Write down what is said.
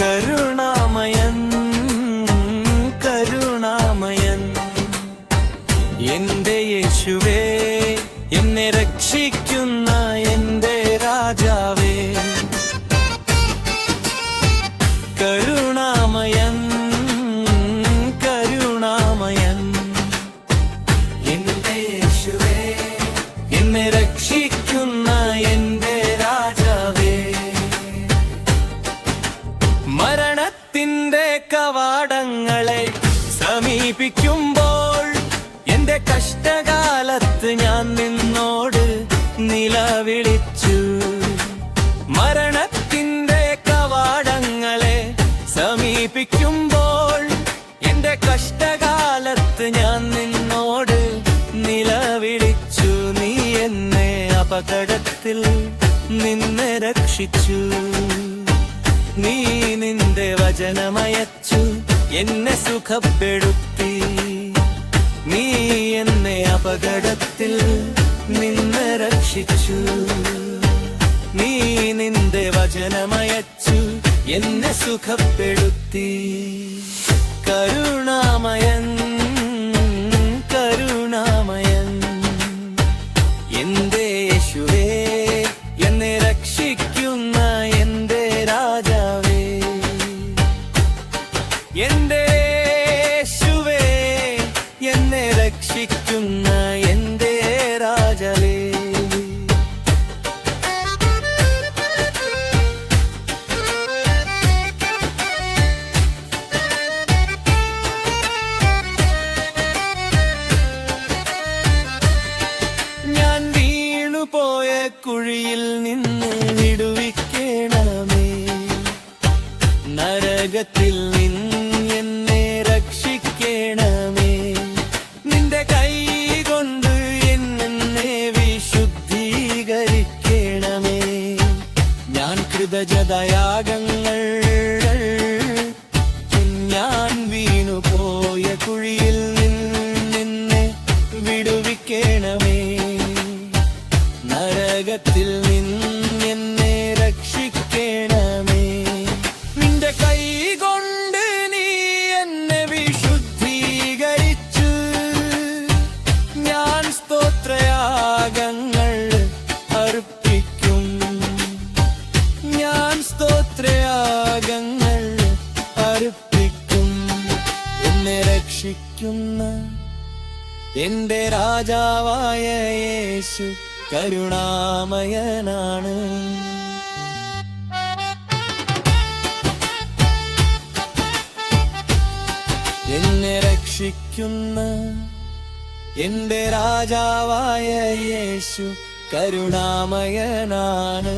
കരുണാമയൻ കരുണാമയൻ എന്റെ യേശുവേ, എന്നെ രക്ഷിക്കുന്ന എന്റെ രാജാവേ. കരുണാമയൻ കരുണാമയൻ എന്റെ യേശുവേ, എന്നെ രക്ഷിക്കുന്ന എന്റെ രാജാവേ. മരണത്തിന്റെ കവാടങ്ങളെ സമീപിക്കുമ്പോൾ എന്റെ കഷ്ടകാലത്ത് ഞാൻ നിന്നോട് നിലവിളിച്ചു. മരണത്തിന്റെ കവാടങ്ങളെ സമീപിക്കുമ്പോൾ എന്റെ കഷ്ടകാലത്ത് ഞാൻ നിന്നോട് നിലവിളിച്ചു. നീ എന്നെ അപകടത്തിൽ നിന്ന് രക്ഷിച്ചു. നീ നിന്റെ വചനമയച്ചു എന്നെ സുഖപ്പെടുത്തി. നീ എന്നെ അപകടത്തിൽ നിന്ന് രക്ഷിച്ചു. നീ നിന്റെ വചനമയച്ചു എന്നെ സുഖപ്പെടുത്തി. കരുണാമയൻ കരുണാമയൻ എന്റെ യേശുവേ, എന്നെ രക്ഷിക്കുന്ന എന്റെ രാജാവേ. എന്റെ യേശുവേ, എന്നെ രക്ഷിക്കുന്ന എന്റെ രാജാവേ. ഞാൻ വീണുപോയ കുഴിയിൽ നിന്ന് വിടുവിക്കണമേ. നരകത്തിൽ നിന്ന് എന്നെ രക്ഷിക്കണമേ. നിന്റെ കൈ കൊണ്ട് എന്നെ വിശുദ്ധീകരിക്കണമേ. ഞാൻ കൃതജ്ഞതായാഗങ്ങൾ ഞാൻ വീണുപോയ കുഴിയിൽ നിന്നെ വിടുവിക്കണമേ. നരകത്തിൽ നിന്ന് എന്നെ രക്ഷിക്കണമേ. നിന്റെ കൈ കൊണ്ട് നീ എന്നെ വിശുദ്ധീകരിച്ചു. ഞാൻ സ്തോത്രയാഗങ്ങൾ അർപ്പിക്കും. ഞാൻ സ്തോത്രയാഗങ്ങൾ അർപ്പിക്കും. എന്നെ രക്ഷിക്കുന്ന എന്റെ രാജാവായ യേശു കരുണാമയനാണ്. എന്നെ രക്ഷിക്കുന്ന എന്റെ രാജാവായ യേശു കരുണാമയനാണ്.